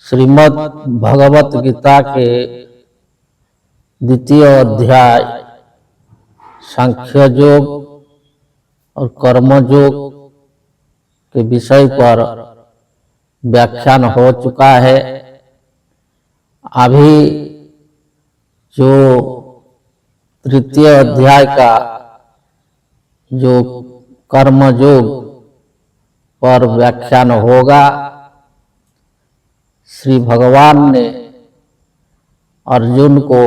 श्रीमद् भगवत गीता के द्वितीय अध्याय सांख्य योग और कर्म योग के विषय पर व्याख्यान हो चुका है। अभी जो तृतीय अध्याय का जो कर्म योग पर व्याख्यान होगा, श्री भगवान ने अर्जुन को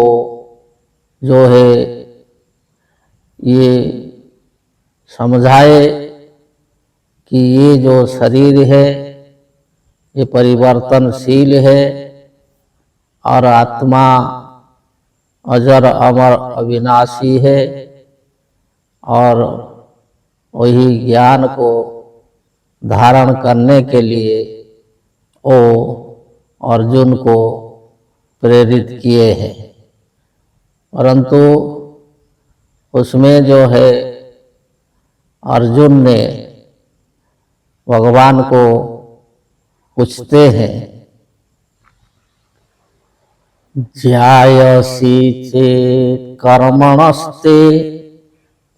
जो है ये समझाए कि ये जो शरीर है ये परिवर्तनशील है और आत्मा अजर अमर अविनाशी है, और वही ज्ञान को धारण करने के लिए वो अर्जुन को प्रेरित किए हैं। परंतु उसमें जो है अर्जुन ने भगवान को पूछते हैं, ध्यायसि चेत् कर्मणस्ते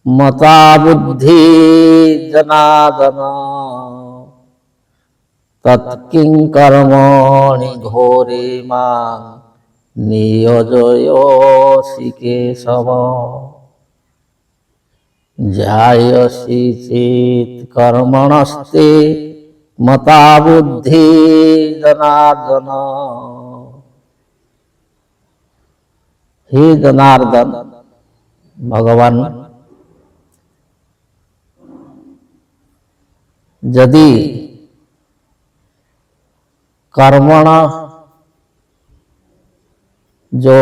मता बुद्धि जनार्दन तत्किं कर्मणि घोरे मां नियोजयसि केशव। ध्यायसि चेत् कर्मणस्ते मता बुद्धि जनार्दन। हे जनार्दन भगवान, यदि कर्मण जो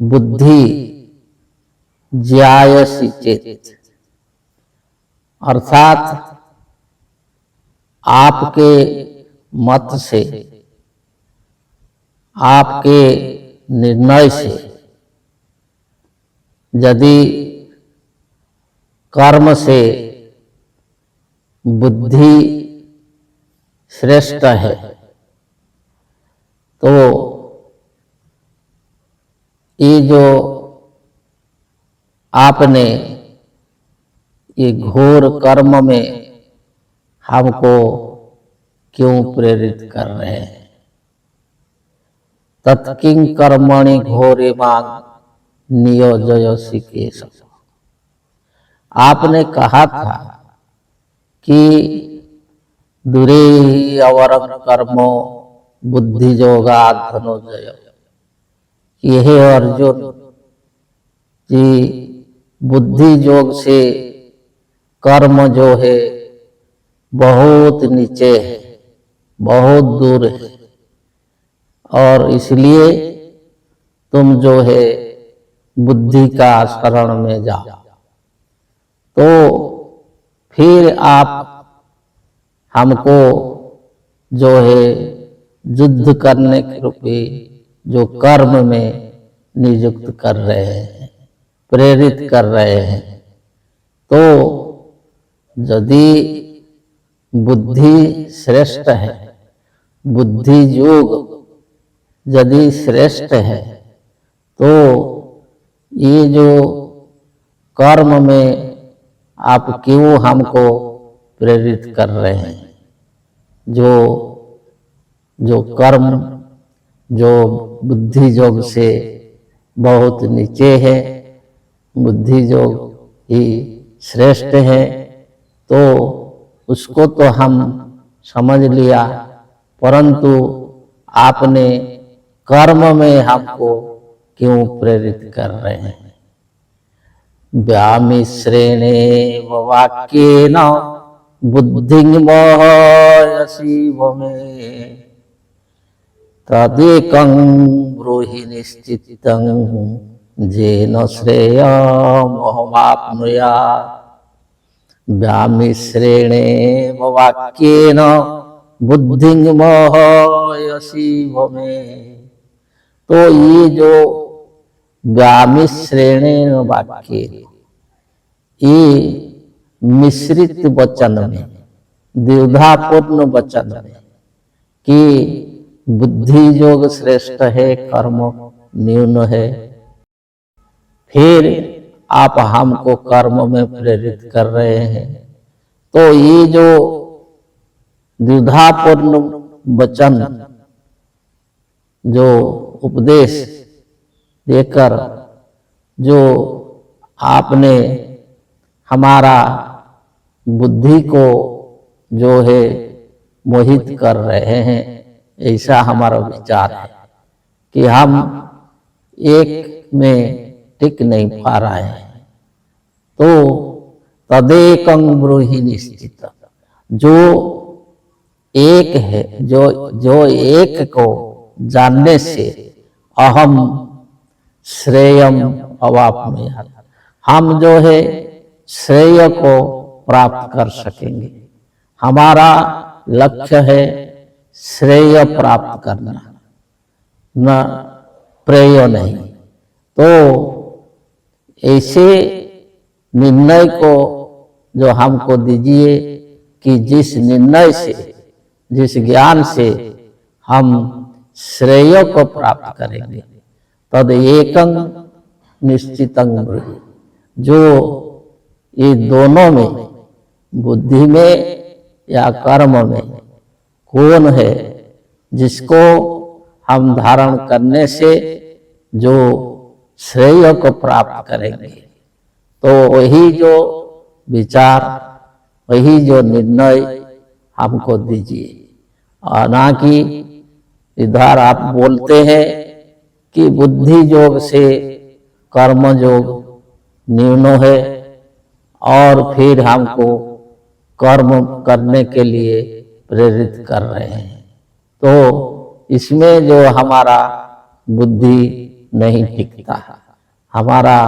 बुद्धि ज्यायसि चेत् अर्थात आपके मत से, आपके निर्णय से यदि कर्म से बुद्धि श्रेष्ठ है तो ये जो आपने ये घोर कर्म में हमको क्यों प्रेरित कर रहे हैं? तत्किं कर्मणि घोरे मां नियोजयसि केशव। आपने कहा था कि दूरे अवरं कर्मो बुद्धि योगात् धनंजय। यह अर्जुन जी, बुद्धि योग से कर्म जो है बहुत नीचे है, बहुत दूर है, और इसलिए तुम जो है बुद्धि का शरण में जाओ। तो फिर आप हमको जो है युद्ध करने के रूपी जो कर्म में नियुक्त कर रहे हैं, प्रेरित कर रहे हैं। तो यदि बुद्धि श्रेष्ठ है, बुद्धि योग यदि श्रेष्ठ है, तो ये जो कर्म में आप क्यों हमको प्रेरित कर रहे हैं? जो कर्म जो बुद्धि योग से बहुत नीचे है, बुद्धि योग ही श्रेष्ठ है, तो उसको तो हम समझ लिया, परंतु आपने कर्म में हमको क्यों प्रेरित कर रहे हैं। व्यामिश्रेणेव वाक्येन बुद्धिं मोहयसीव मे तदेकं ब्रूहि निश्चितं येन श्रेयमहमाप्नुयात्। व्यामिश्रेणेव वाक्येन बुद्धिं मोहयसीव मे। तो ये जो व्यामिश्रेणेन वाक्य, ये मिश्रित वचन में, द्विधापूर्ण वचन में कि बुद्धि योग श्रेष्ठ है, कर्म न्यून है, फिर आप हमको कर्म में प्रेरित कर रहे हैं। तो ये जो द्विधापूर्ण वचन, जो उपदेश देकर जो आपने हमारा बुद्धि को जो है मोहित कर रहे हैं, ऐसा हमारा विचार है कि हम एक में टिक नहीं पा रहे हैं। तो तदेकं ब्रूहि निश्चित, जो एक है, जो एक को जानने से अहम श्रेयम अवाप्नुयात्, हम जो है श्रेय को प्राप्त कर सकेंगे। हमारा लक्ष्य है श्रेय प्राप्त करना, न प्रेय नहीं। तो ऐसे निर्णय को जो हमको दीजिए कि जिस निर्णय से, जिस ज्ञान से हम श्रेय को प्राप्त करेंगे। तद एकं निश्चितं ब्रूहि, जो ये दोनों में, बुद्धि में या कर्म में, कौन है जिसको हम धारण करने से जो श्रेय को प्राप्त करेंगे। तो वही जो विचार, वही जो निर्णय हमको दीजिए, और ना कि इधर आप बोलते हैं कि बुद्धि योग से कर्म योग न्यून है, और फिर हमको कर्म करने के लिए प्रेरित कर रहे हैं। तो इसमें जो हमारा बुद्धि नहीं टिकता, हमारा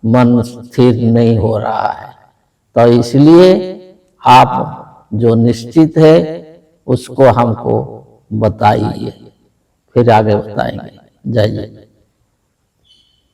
मन स्थिर नहीं हो रहा है। तो इसलिए आप जो निश्चित है उसको हमको बताइए, फिर आगे बताएंगे। जय जय।